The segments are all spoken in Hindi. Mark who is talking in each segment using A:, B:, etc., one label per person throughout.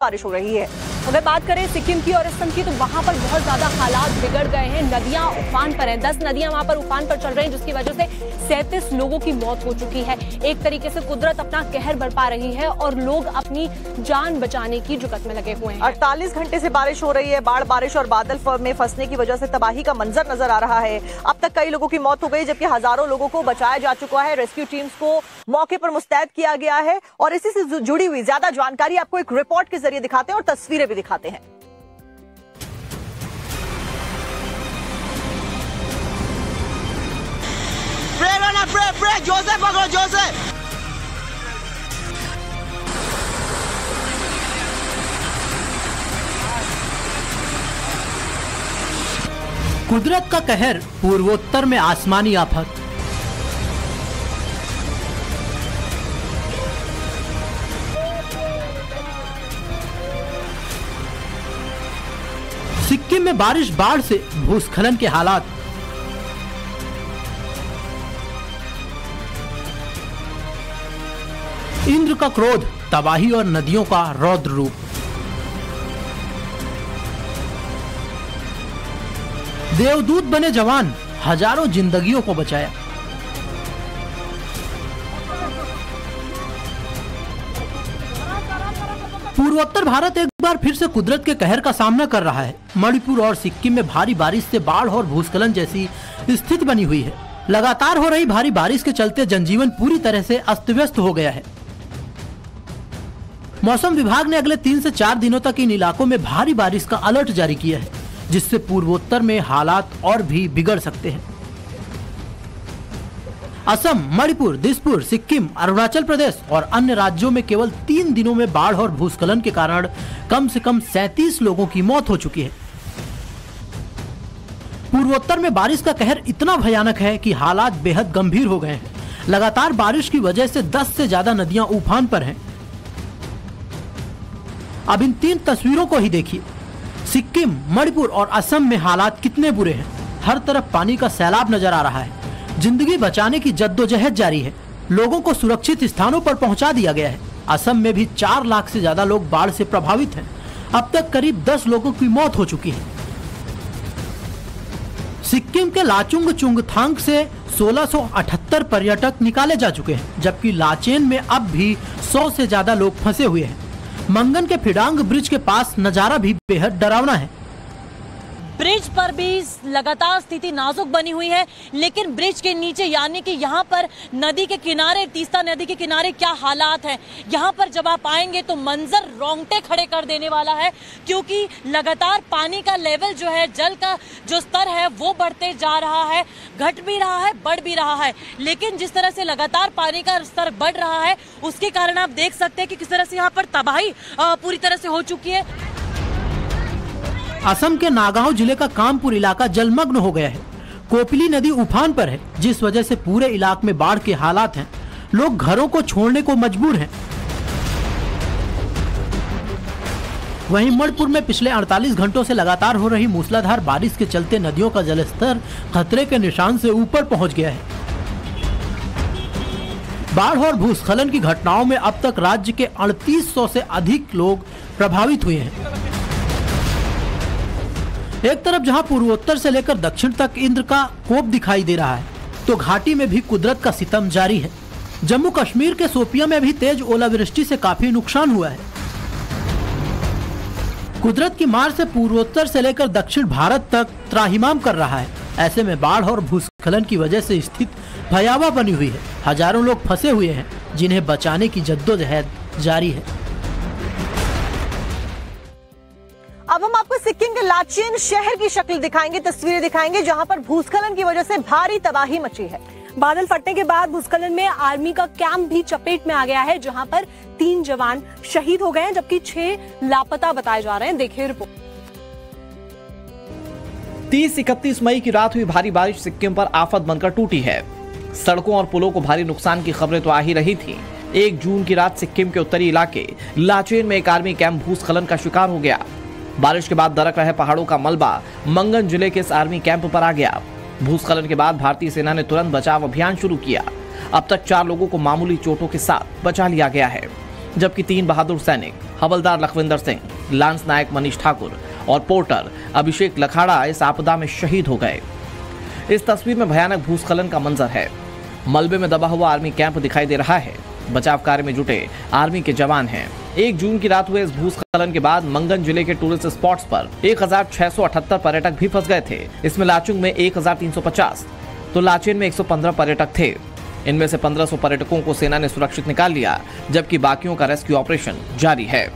A: बारिश हो रही है।
B: अगर बात करें सिक्किम की और असम की, तो वहां पर बहुत ज्यादा हालात बिगड़ गए हैं। नदियां उफान पर हैं, 10 नदियां वहां पर उफान पर चल रही हैं, जिसकी वजह से 37 लोगों की मौत हो चुकी है। एक तरीके से कुदरत अपना कहर बरपा रही है और लोग अपनी जान बचाने की जुगत में लगे हुए हैं।
A: 48 घंटे से बारिश हो रही है। बाढ़, बारिश और बादल में फंसने की वजह से तबाही का मंजर नजर आ रहा है। अब तक कई लोगों की मौत हो गई, जबकि हजारों लोगों को बचाया जा चुका है। रेस्क्यू टीम्स को मौके पर मुस्तैद किया गया है और इसी से जुड़ी हुई ज्यादा जानकारी आपको एक रिपोर्ट के जरिए दिखाते हैं और तस्वीरें भी दिखाते हैं।
C: जोसे पकड़ो, जोसे।
D: कुदरत का कहर, पूर्वोत्तर में आसमानी आफत। सिक्किम में बारिश, बाढ़ से भूस्खलन के हालात। इंद्र का क्रोध, तबाही और नदियों का रौद्र रूप। देवदूत बने जवान, हजारों जिंदगियों को बचाया। पूर्वोत्तर भारत एक बार फिर से कुदरत के कहर का सामना कर रहा है। मणिपुर और सिक्किम में भारी बारिश से बाढ़ और भूस्खलन जैसी स्थिति बनी हुई है। लगातार हो रही भारी बारिश के चलते जनजीवन पूरी तरह से अस्त व्यस्त हो गया है। मौसम विभाग ने अगले 3 से 4 दिनों तक इन इलाकों में भारी बारिश का अलर्ट जारी किया है, जिससे पूर्वोत्तर में हालात और भी बिगड़ सकते हैं। असम, मणिपुर, दिसपुर, सिक्किम, अरुणाचल प्रदेश और अन्य राज्यों में केवल 3 दिनों में बाढ़ और भूस्खलन के कारण कम से कम 37 लोगों की मौत हो चुकी है। पूर्वोत्तर में बारिश का कहर इतना भयानक है कि हालात बेहद गंभीर हो गए हैं। लगातार बारिश की वजह से 10 से ज्यादा नदियां उफान पर हैं। अब इन 3 तस्वीरों को ही देखिए। सिक्किम, मणिपुर और असम में हालात कितने बुरे हैं। हर तरफ पानी का सैलाब नजर आ रहा है। जिंदगी बचाने की जद्दोजहद जारी है। लोगों को सुरक्षित स्थानों पर पहुंचा दिया गया है। असम में भी 4 लाख से ज्यादा लोग बाढ़ से प्रभावित हैं। अब तक करीब 10 लोगों की मौत हो चुकी है। सिक्किम के लाचुंग चुंगथांग से 1678 पर्यटक निकाले जा चुके हैं, जबकि लाचेन में अब भी 100 से ज्यादा लोग फंसे हुए हैं। मंगन के फिडांग ब्रिज के पास नजारा भी बेहद डरावना है।
E: ब्रिज पर भी लगातार स्थिति नाजुक बनी हुई है, लेकिन ब्रिज के नीचे यानी कि यहाँ पर नदी के किनारे, तीस्ता नदी के किनारे क्या हालात हैं, यहाँ पर जब आप आएंगे तो मंजर रोंगटे खड़े कर देने वाला है, क्योंकि लगातार पानी का लेवल जो है, जल का जो स्तर है वो बढ़ते जा रहा है, घट भी रहा है, बढ़ भी रहा है। लेकिन जिस तरह से लगातार पानी का स्तर बढ़ रहा है, उसके कारण आप देख सकते हैं कि किस तरह से यहाँ पर तबाही पूरी तरह से हो चुकी है।
D: असम के नागांव जिले का कामपुर इलाका जलमग्न हो गया है। कोपिली नदी उफान पर है, जिस वजह से पूरे इलाके में बाढ़ के हालात हैं। लोग घरों को छोड़ने को मजबूर हैं। वहीं मणिपुर में पिछले 48 घंटों से लगातार हो रही मूसलाधार बारिश के चलते नदियों का जलस्तर खतरे के निशान से ऊपर पहुंच गया है। बाढ़ और भूस्खलन की घटनाओं में अब तक राज्य के 3800 से अधिक लोग प्रभावित हुए हैं। एक तरफ जहां पूर्वोत्तर से लेकर दक्षिण तक इंद्र का कोप दिखाई दे रहा है, तो घाटी में भी कुदरत का सितम जारी है। जम्मू कश्मीर के शोपियां में भी तेज ओलावृष्टि से काफी नुकसान हुआ है। कुदरत की मार से पूर्वोत्तर से लेकर दक्षिण भारत तक त्राहिमाम कर रहा है। ऐसे में बाढ़ और भूस्खलन की वजह से स्थिति भयावह बनी हुई है। हजारों लोग फंसे हुए हैं, जिन्हें बचाने की जद्दोजहद जारी है।
A: अब हम आपको सिक्किम के लाचेन शहर की शक्ल दिखाएंगे, तस्वीरें दिखाएंगे, जहां पर भूस्खलन की वजह से भारी तबाही मची है।
B: बादल फटने के बाद भूस्खलन में आर्मी का कैंप भी चपेट में आ गया है, जहां पर 3 जवान शहीद हो गए हैं, जबकि 6 लापता बताए जा रहे हैं। देखिए रिपोर्ट।
F: 30-31 मई की रात हुई भारी बारिश सिक्किम पर आफत बनकर टूटी है। सड़कों और पुलों को भारी नुकसान की खबरें तो आ ही रही थी। 1 जून की रात सिक्किम के उत्तरी इलाके लाचेन में एक आर्मी कैंप भूस्खलन का शिकार हो गया। बारिश के बाद दरक रहे पहाड़ों का मलबा मंगन जिले के इस आर्मी कैंप पर आ गया। भूस्खलन के बाद भारतीय सेना ने तुरंत बचाव अभियान शुरू किया। अब तक 4 लोगों को मामूली चोटों के साथ बचा लिया गया है। जबकि 3 बहादुर सैनिक हवलदार लखविंदर सिंह, लांस नायक मनीष ठाकुर और पोर्टर अभिषेक लखाड़ा इस आपदा में शहीद हो गए। इस तस्वीर में भयानक भूस्खलन का मंजर है। मलबे में दबा हुआ आर्मी कैंप दिखाई दे रहा है। बचाव कार्य में जुटे आर्मी के जवान हैं। 1 जून की रात हुए इस भूस्खलन के बाद मंगन जिले के टूरिस्ट स्पॉट्स पर 1678 पर्यटक भी फंस गए थे। इसमें लाचुंग में 1350 तो लाचेन में 115 पर्यटक थे। इनमें से 1500 पर्यटकों को सेना ने सुरक्षित निकाल लिया, जबकि बाकियों का रेस्क्यू ऑपरेशन जारी है।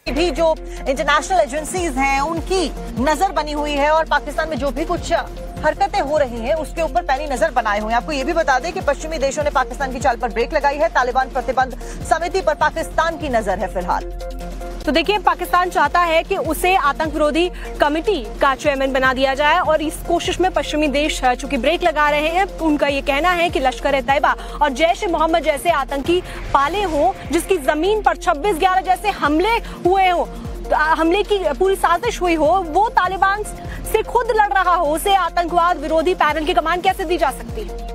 A: भी जो इंटरनेशनल एजेंसीज हैं उनकी नजर बनी हुई है और पाकिस्तान में जो भी कुछ हरकतें हो रही हैं उसके ऊपर पैनी नजर बनाए हुए हैं। आपको ये भी बता दें कि पश्चिमी देशों ने पाकिस्तान की चाल पर ब्रेक लगाई है। तालिबान प्रतिबंध समिति पर पाकिस्तान की नजर है फिलहाल।
B: तो देखिए, पाकिस्तान चाहता है कि उसे आतंक विरोधी कमेटी का चेयरमैन बना दिया जाए और इस कोशिश में पश्चिमी देश चूंकि ब्रेक लगा रहे हैं, उनका ये कहना है कि लश्कर-ए-तैयबा और जैश-ए-मोहम्मद जैसे आतंकी पाले हों, जिसकी जमीन पर 26/11 जैसे हमले हुए हों, हमले की पूरी साजिश हुई हो, वो तालिबान से खुद लड़ रहा हो, उसे आतंकवाद विरोधी पैनल की कमान कैसे दी जा सकती है?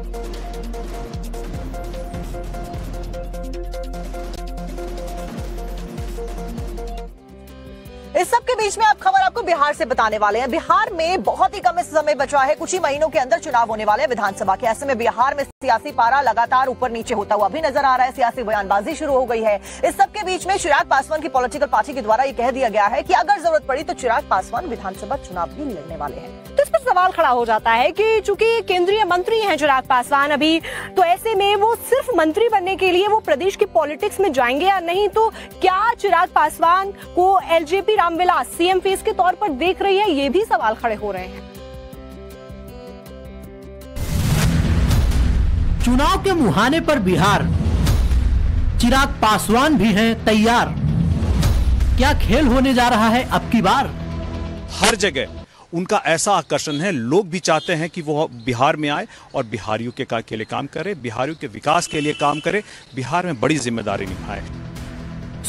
A: इस सब के बीच में आप खबर आपको बिहार से बताने वाले हैं। बिहार में बहुत ही कम समय बचा है, कुछ ही महीनों के अंदर चुनाव होने वाले हैं विधानसभा के। ऐसे में बिहार में सियासी पारा लगातार ऊपर नीचे होता हुआ भी नजर आ रहा है। सियासी बयानबाजी शुरू हो गई है। इस सब के बीच में चिराग पासवान की पॉलिटिकल पार्टी के द्वारा ये कह दिया गया है कि अगर जरूरत पड़ी तो चिराग पासवान विधानसभा चुनाव भी लड़ने वाले हैं।
B: तो इस पर सवाल खड़ा हो जाता है कि चूंकि केंद्रीय मंत्री हैं चिराग पासवान अभी, तो ऐसे में वो सिर्फ मंत्री बनने के लिए वो प्रदेश की पॉलिटिक्स में जाएंगे या नहीं? तो क्या चिराग पासवान को एलजेपी रामविलास सीएम फेस के तौर पर देख रही है? ये भी सवाल खड़े हो रहे हैं।
D: चुनाव के मुहाने पर बिहार, चिराग पासवान भी हैं तैयार। क्या खेल होने जा रहा है अब की बार?
G: हर जगह उनका ऐसा आकर्षण है, लोग भी चाहते हैं कि वो बिहार में आए और बिहारियों के लिए काम करे, बिहारियों के विकास के लिए काम करे, बिहार में बड़ी जिम्मेदारी निभाए।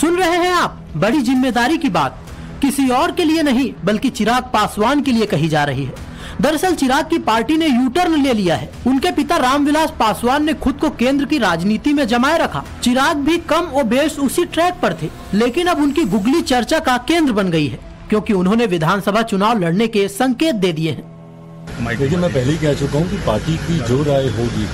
D: सुन रहे हैं आप, बड़ी जिम्मेदारी की बात किसी और के लिए नहीं बल्कि चिराग पासवान के लिए कही जा रही है। दरअसल चिराग की पार्टी ने यू टर्न ले लिया है। उनके पिता रामविलास पासवान ने खुद को केंद्र की राजनीति में जमाए रखा। चिराग भी कम और बेश उसी ट्रैक पर थे, लेकिन अब उनकी गुगली चर्चा का केंद्र बन गई है क्योंकि उन्होंने विधानसभा चुनाव लड़ने के संकेत दे दिए हैं।
H: देखिए, मैं पहले ही कह चुका हूँ कि पार्टी की जो राय होगी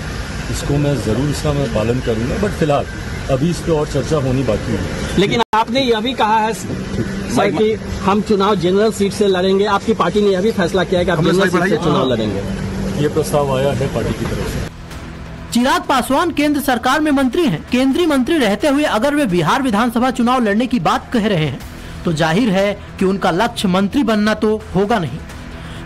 H: इसको मैं जरूर इसका मैं पालन करूंगा, बट फिलहाल अभी इस पे और चर्चा होनी बाकी है।
I: लेकिन आपने यह भी कहा है सर कि हम चुनाव जनरल सीट से लड़ेंगे। आपकी पार्टी ने यह भी फैसला किया है कि आप जनरल सीट से चुनाव लड़ेंगे।
H: ये प्रस्ताव आया है पार्टी की तरफ से।
D: चिराग पासवान केंद्र सरकार में मंत्री हैं। केंद्रीय मंत्री रहते हुए अगर वे बिहार विधानसभा चुनाव लड़ने की बात कह रहे हैं तो जाहिर है कि उनका लक्ष्य मंत्री बनना तो होगा नहीं।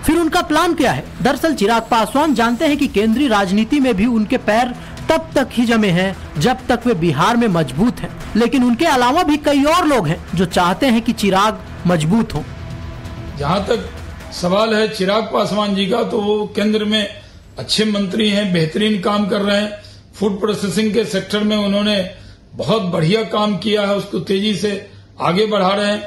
D: फिर उनका प्लान क्या है? दरअसल चिराग पासवान जानते हैं कि केंद्रीय राजनीति में भी उनके पैर तब तक ही जमे हैं जब तक वे बिहार में मजबूत हैं, लेकिन उनके अलावा भी कई और लोग हैं जो चाहते हैं कि चिराग मजबूत हो।
J: जहां तक सवाल है चिराग पासवान जी का, तो वो केंद्र में अच्छे मंत्री हैं, बेहतरीन काम कर रहे हैं। फूड प्रोसेसिंग के सेक्टर में उन्होंने बहुत बढ़िया काम किया है, उसको तेजी से आगे बढ़ा रहे हैं।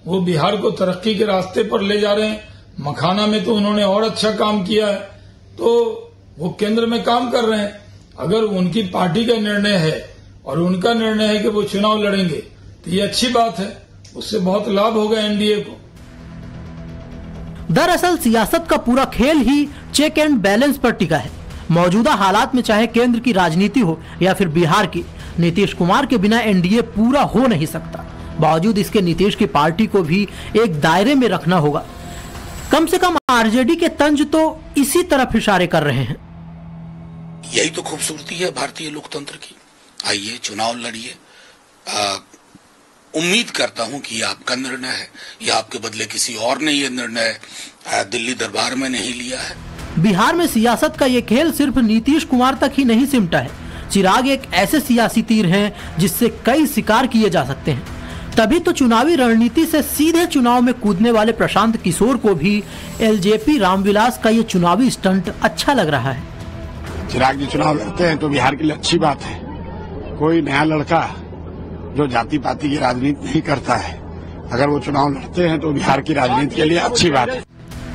J: वो बिहार को तरक्की के रास्ते पर ले जा रहे हैं। मखाना में तो उन्होंने और अच्छा काम किया है, तो वो केंद्र में काम कर रहे हैं। अगर उनकी पार्टी का निर्णय है और उनका निर्णय है कि वो चुनाव लड़ेंगे तो ये अच्छी बात है, उससे बहुत लाभ होगा एनडीए को।
D: दरअसल सियासत का पूरा खेल ही चेक एंड बैलेंस पर टिका है। मौजूदा हालात में चाहे केंद्र की राजनीति हो या फिर बिहार की, नीतीश कुमार के बिना एनडीए पूरा हो नहीं सकता। बावजूद इसके नीतीश की पार्टी को भी एक दायरे में रखना होगा। कम से कम आरजेडी के तंज तो इसी तरफ इशारे कर रहे हैं।
K: यही तो खूबसूरती है भारतीय लोकतंत्र की। आइए चुनाव लड़िए। उम्मीद करता हूं कि ये आपका निर्णय है, या आपके बदले किसी और ने ये निर्णय दिल्ली दरबार में नहीं लिया है।
D: बिहार में सियासत का ये खेल सिर्फ नीतीश कुमार तक ही नहीं सिमटा है। चिराग एक ऐसे सियासी तीर हैं जिससे कई शिकार किए जा सकते हैं। तभी तो चुनावी रणनीति से सीधे चुनाव में कूदने वाले प्रशांत किशोर को भी एलजेपी रामविलास का ये चुनावी स्टंट अच्छा लग रहा है।
L: चिराग जी चुनाव लड़ते हैं तो बिहार के लिए अच्छी बात है। कोई नया लड़का जो जाति पाति की राजनीति नहीं करता है, अगर वो चुनाव लड़ते हैं तो बिहार की राजनीति के लिए अच्छी बात है।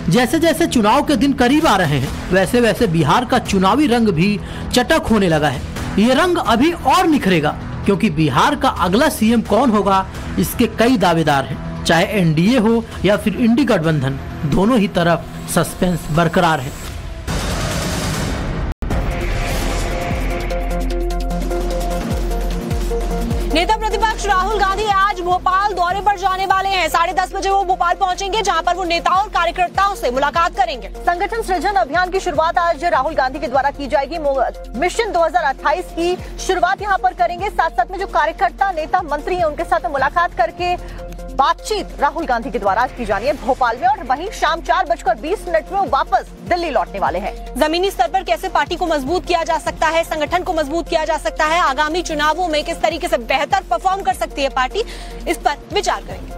D: जैसे जैसे चुनाव के दिन करीब आ रहे हैं वैसे वैसे बिहार का चुनावी रंग भी चटक होने लगा है। ये रंग अभी और निखरेगा, क्योंकि बिहार का अगला सीएम कौन होगा इसके कई दावेदार हैं। चाहे एनडीए हो या फिर इंडी गठबंधन, दोनों ही तरफ सस्पेंस बरकरार है।
B: नेता प्रतिपक्ष राहुल गांधी आज भोपाल दौरे पर जाने वाले हैं। 10:30 बजे वो भोपाल पहुंचेंगे, जहां पर वो नेताओं और कार्यकर्ताओं से मुलाकात करेंगे।
A: संगठन सृजन अभियान की शुरुआत आज राहुल गांधी के द्वारा की जाएगी। मिशन 2028 की शुरुआत यहां पर करेंगे। साथ साथ में जो कार्यकर्ता, नेता, मंत्री हैं, उनके साथ मुलाकात करके बातचीत राहुल गांधी के द्वारा की जानी है भोपाल में। और वहीं शाम 4:20 में वापस दिल्ली लौटने वाले हैं।
B: जमीनी स्तर पर कैसे पार्टी को मजबूत किया जा सकता है, संगठन को मजबूत किया जा सकता है, आगामी चुनावों में किस तरीके से बेहतर परफॉर्म कर सकती है पार्टी, इस पर विचार करेंगे।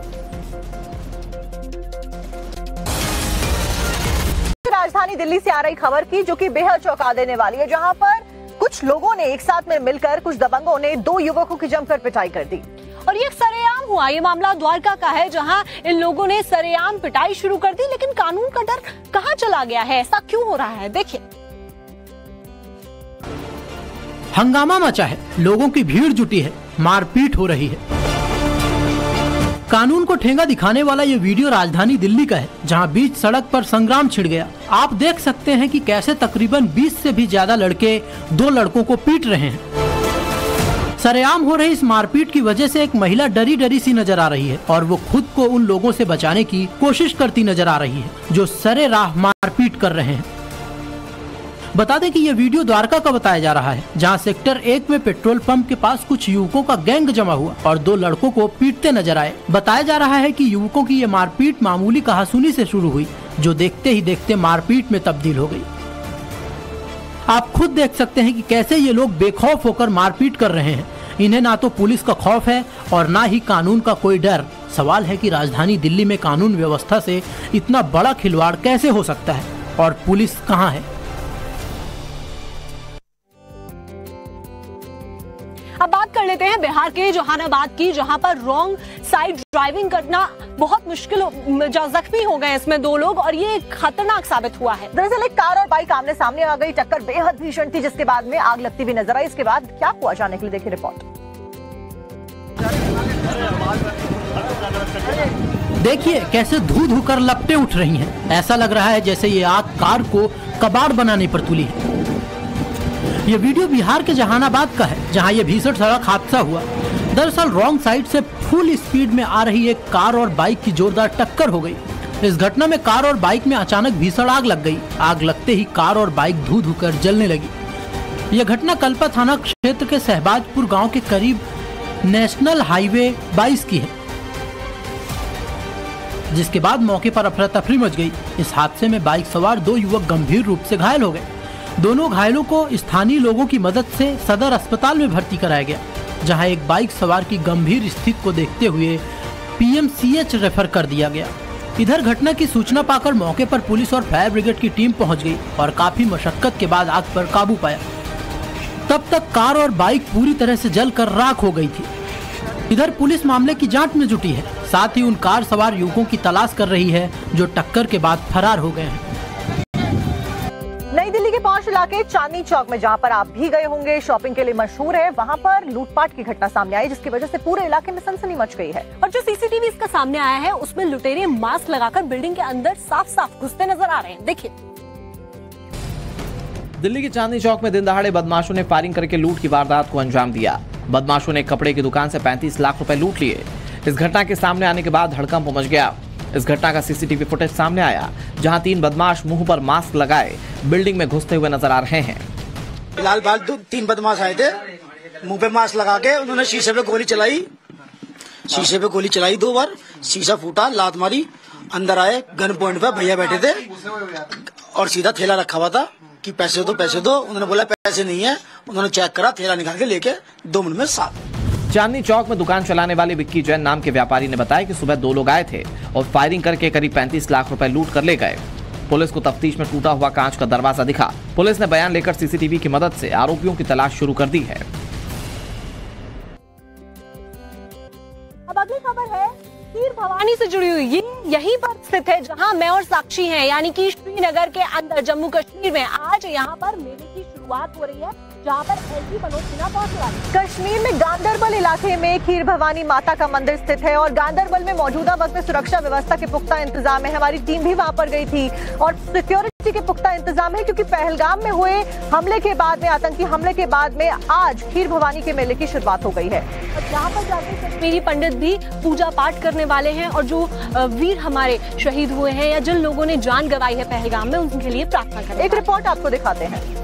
A: राजधानी दिल्ली से आ रही खबर की, जो कि बेहद चौंका देने वाली है, जहां पर कुछ लोगों ने एक साथ में मिलकर, कुछ दबंगों ने 2 युवकों की जमकर पिटाई कर दी।
B: और ये सरेआम हुआ। ये मामला द्वारका का है, जहां इन लोगों ने सरेआम पिटाई शुरू कर दी। लेकिन कानून का डर कहां चला गया है, ऐसा क्यों हो रहा है, देखिए।
D: हंगामा मचा है, लोगों की भीड़ जुटी है, मारपीट हो रही है। कानून को ठेंगा दिखाने वाला ये वीडियो राजधानी दिल्ली का है, जहां बीच सड़क पर संग्राम छिड़ गया। आप देख सकते हैं कि कैसे तकरीबन 20 से भी ज्यादा लड़के 2 लड़कों को पीट रहे हैं। सरेआम हो रही इस मारपीट की वजह से एक महिला डरी डरी सी नजर आ रही है और वो खुद को उन लोगों से बचाने की कोशिश करती नजर आ रही है जो सरेराह मारपीट कर रहे हैं। बता दें कि ये वीडियो द्वारका का बताया जा रहा है, जहां सेक्टर 1 में पेट्रोल पंप के पास कुछ युवकों का गैंग जमा हुआ और 2 लड़कों को पीटते नजर आए। बताया जा रहा है कि युवकों की ये मारपीट मामूली कहासुनी से शुरू हुई, जो देखते ही देखते मारपीट में तब्दील हो गई। आप खुद देख सकते हैं कि कैसे ये लोग बेखौफ होकर मारपीट कर रहे हैं। इन्हें ना तो पुलिस का खौफ है और ना ही कानून का कोई डर। सवाल है कि राजधानी दिल्ली में कानून व्यवस्था से इतना बड़ा खिलवाड़ कैसे हो सकता है और पुलिस कहां है।
B: अब बात कर लेते हैं बिहार के जहानाबाद की, जहां पर रॉन्ग साइड ड्राइविंग करना बहुत मुश्किल, जख्मी हो गए इसमें 2 लोग और ये खतरनाक साबित हुआ है।
A: दरअसल एक कार और बाइक आमने सामने आ गई, टक्कर बेहद भीषण थी, जिसके बाद में आग लगती भी नजर आई। इसके बाद क्या हुआ, जानने के लिए देखिए रिपोर्ट।
D: देखिए कैसे धू धू कर लपटें उठ रही हैं। ऐसा लग रहा है जैसे ये आग कार को कबाड़ बनाने पर तुली है। ये वीडियो बिहार के जहानाबाद का है, जहां ये भीषण सड़क हादसा हुआ। दरअसल रॉन्ग साइड से फुल स्पीड में आ रही एक कार और बाइक की जोरदार टक्कर हो गई। इस घटना में कार और बाइक में अचानक भीषण आग लग गई। आग लगते ही कार और बाइक धू धू कर जलने लगी। यह घटना कल्पा थाना क्षेत्र के सहबाजपुर गांव के करीब नेशनल हाईवे 22 की है, जिसके बाद मौके पर अफरा तफरी मच गई। इस हादसे में बाइक सवार 2 युवक गंभीर रूप से घायल हो गए। दोनों घायलों को स्थानीय लोगों की मदद से सदर अस्पताल में भर्ती कराया गया, जहां एक बाइक सवार की गंभीर स्थिति को देखते हुए पीएमसीएच रेफर कर दिया गया। इधर घटना की सूचना पाकर मौके पर पुलिस और फायर ब्रिगेड की टीम पहुंच गई और काफी मशक्कत के बाद आग पर काबू पाया। तब तक कार और बाइक पूरी तरह से जलकर राख हो गई थी। इधर पुलिस मामले की जांच में जुटी है, साथ ही उन कार सवार युवकों की तलाश कर रही है जो टक्कर के बाद फरार हो गए हैं।
A: नई दिल्ली के पॉश इलाके चांदनी चौक में, जहां पर आप भी गए होंगे, शॉपिंग के लिए मशहूर है, वहां पर लूटपाट की घटना सामने आई, जिसकी वजह से पूरे इलाके में सनसनी मच गई है।
B: और जो सीसीटीवी इसका सामने आया है, उसमें लुटेरे मास्क लगाकर बिल्डिंग के अंदर साफ साफ घुसते नजर आ रहे हैं। देखिए,
F: दिल्ली के चांदनी चौक में दिन दहाड़े बदमाशों ने फायरिंग करके लूट की वारदात को अंजाम दिया। बदमाशों ने कपड़े की दुकान से 35 लाख रुपए लूट लिए। इस घटना के सामने आने के बाद हड़कंप मच गया। इस घटना का सीसीटीवी फुटेज सामने आया, जहां 3 बदमाश मुंह पर मास्क लगाए बिल्डिंग में घुसते हुए नजर आ रहे हैं।
C: फिलहाल 3 बदमाश आए थे, मुंह पे मास्क लगा के उन्होंने शीशे पे गोली चलाई। 2 बार, शीशा फूटा, लात मारी, अंदर आए, गन पॉइंट पे भैया बैठे थे और सीधा थैला रखा हुआ था कि पैसे दो। उन्होंने बोला पैसे नहीं है। उन्होंने चेक करा, थैला निकाल के लेके 2 मिनट में साथ।
F: चांदनी चौक में दुकान चलाने वाले विक्की जैन नाम के व्यापारी ने बताया कि सुबह 2 लोग आए थे और फायरिंग करके करीब 35 लाख रुपए लूट कर ले गए। पुलिस को तफ्तीश में टूटा हुआ कांच का दरवाजा दिखा। पुलिस ने बयान लेकर सीसीटीवी की मदद से आरोपियों की तलाश शुरू कर दी है।
B: अब अगली खबर है खीर भवानी से जुड़ी हुई। ये यहीं पर स्थित है जहां मैं और साक्षी हैं, यानी कि श्रीनगर के अंदर जम्मू कश्मीर में। आज यहाँ पर मेले की शुरुआत हो रही है। जहां पर एसपी मनोज सिन्हा पहुंच रहा है।
A: कश्मीर में गांदरबल इलाके में खीर भवानी माता का मंदिर स्थित है और गांदरबल में मौजूदा वक्त में सुरक्षा व्यवस्था के पुख्ता इंतजाम है। हमारी टीम भी वहां पर गई थी और सिक्योरिटी के पुख्ता इंतजाम है, क्योंकि पहलगाम में हुए हमले के बाद में, आतंकी हमले के बाद में आज खीर भवानी के मेले की शुरुआत हो गई है।
B: और जहाँ पर जाकर कश्मीरी पंडित भी पूजा पाठ करने वाले हैं और जो वीर हमारे शहीद हुए हैं या जिन लोगों ने जान गंवाई है पहलगाम में, उनके लिए प्रार्थना करें।
A: एक रिपोर्ट आपको दिखाते हैं।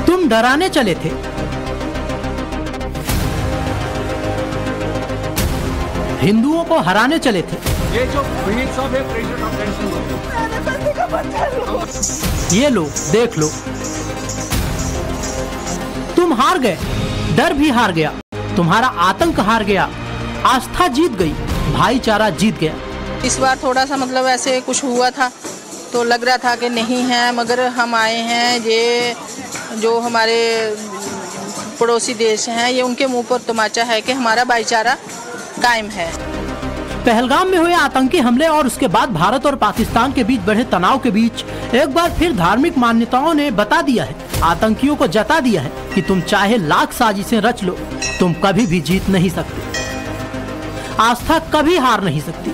D: तुम डराने चले थे, हिंदुओं को हराने चले थे।
M: ये जो
D: ये लो, देख लो, तुम हार गए, डर भी हार गया, तुम्हारा आतंक हार गया, आस्था जीत गई, भाईचारा जीत गया।
N: इस बार थोड़ा सा मतलब ऐसे कुछ हुआ था तो लग रहा था कि नहीं है, मगर हम आए हैं, ये जो हमारे पड़ोसी देश हैं, ये उनके मुंह पर तमाचा है कि हमारा भाईचारा कायम है।
D: पहलगाम में हुए आतंकी हमले और उसके बाद भारत और पाकिस्तान के बीच बढ़े तनाव के बीच एक बार फिर धार्मिक मान्यताओं ने बता दिया है, आतंकियों को जता दिया है कि तुम चाहे लाख साजिशें रच लो, तुम कभी भी जीत नहीं सकते, आस्था कभी हार नहीं सकती।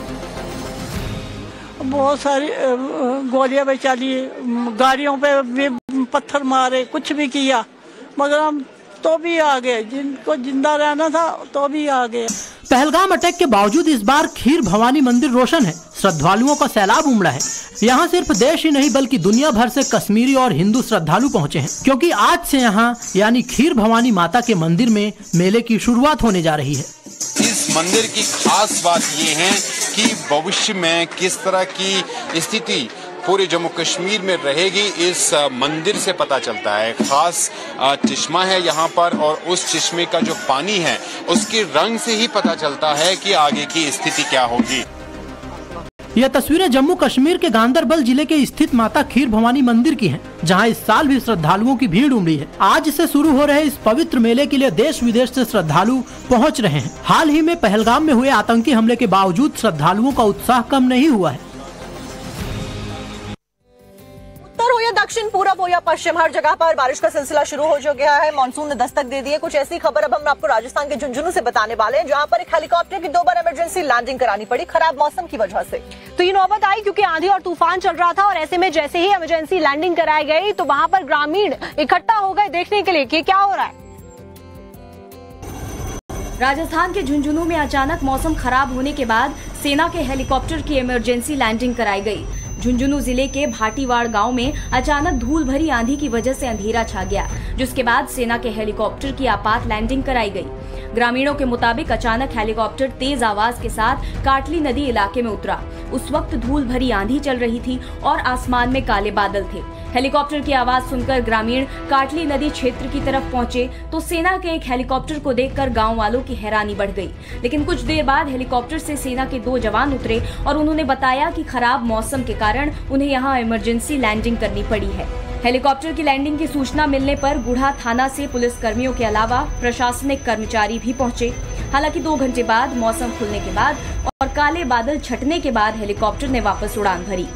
O: बहुत सारी गोलियां भी चली, गाड़ियों पे भी पत्थर मारे, कुछ भी किया, मगर हम तो भी आ गए, जिनको जिंदा रहना था तो भी आ गए।
D: पहलगाम अटैक के बावजूद इस बार खीर भवानी मंदिर रोशन है, श्रद्धालुओं का सैलाब उमड़ा है। यहाँ सिर्फ देश ही नहीं बल्कि दुनिया भर से कश्मीरी और हिंदू श्रद्धालु पहुँचे हैं, क्योंकि आज से यहाँ यानी खीर भवानी माता के मंदिर में मेले की शुरुआत होने जा रही है।
P: इस मंदिर की खास बात ये है कि भविष्य में किस तरह की स्थिति पूरे जम्मू कश्मीर में रहेगी, इस मंदिर से पता चलता है। खास चश्मा है यहाँ पर और उस चश्मे का जो पानी है उसके रंग से ही पता चलता है कि आगे की स्थिति क्या होगी।
D: यह तस्वीरें जम्मू कश्मीर के गांदरबल जिले के स्थित माता खीर भवानी मंदिर की हैं, जहां इस साल भी श्रद्धालुओं की भीड़ उमड़ी है। आज से शुरू हो रहे इस पवित्र मेले के लिए देश विदेश से श्रद्धालु पहुंच रहे हैं। हाल ही में पहलगाम में हुए आतंकी हमले के बावजूद श्रद्धालुओं का उत्साह कम नहीं हुआ है।
A: उत्तर हो या दक्षिण, पूरब हो या पश्चिम, हर जगह पर बारिश का सिलसिला शुरू हो जो गया है। मानसून ने दस्तक दे दी है। कुछ ऐसी खबर अब हम आपको राजस्थान के झुंझुनू से बताने वाले हैं, जहां पर एक हेलीकॉप्टर की 2 बार इमरजेंसी लैंडिंग करानी पड़ी खराब मौसम की वजह से।
B: तो ये नौबत आई क्योंकि आंधी और तूफान चल रहा था और ऐसे में जैसे ही इमरजेंसी लैंडिंग कराई गई तो वहां पर ग्रामीण इकट्ठा हो गए देखने के लिए कि क्या हो रहा है।
Q: राजस्थान के झुंझुनू में अचानक मौसम खराब होने के बाद सेना के हेलीकॉप्टर की इमरजेंसी लैंडिंग कराई गई। झुंझुनू जिले के भाटीवाड़ गांव में अचानक धूल भरी आंधी की वजह से अंधेरा छा गया, जिसके बाद सेना के हेलीकॉप्टर की आपात लैंडिंग कराई गई। ग्रामीणों के मुताबिक अचानक हेलीकॉप्टर तेज आवाज के साथ काटली नदी इलाके में उतरा। उस वक्त धूल भरी आंधी चल रही थी और आसमान में काले बादल थे। हेलीकॉप्टर की आवाज सुनकर ग्रामीण काटली नदी क्षेत्र की तरफ पहुंचे तो सेना के एक हेलीकॉप्टर को देखकर गांव वालों की हैरानी बढ़ गई। लेकिन कुछ देर बाद हेलीकॉप्टर से सेना के 2 जवान उतरे और उन्होंने बताया कि खराब मौसम के कारण उन्हें यहां इमरजेंसी लैंडिंग करनी पड़ी है। हेलीकॉप्टर की लैंडिंग की सूचना मिलने पर गुढ़ा थाना से पुलिस कर्मियों के अलावा प्रशासनिक कर्मचारी भी पहुंचे। हालांकि 2 घंटे बाद मौसम खुलने के बाद और काले बादल छटने के बाद हेलीकॉप्टर ने वापस उड़ान भरी।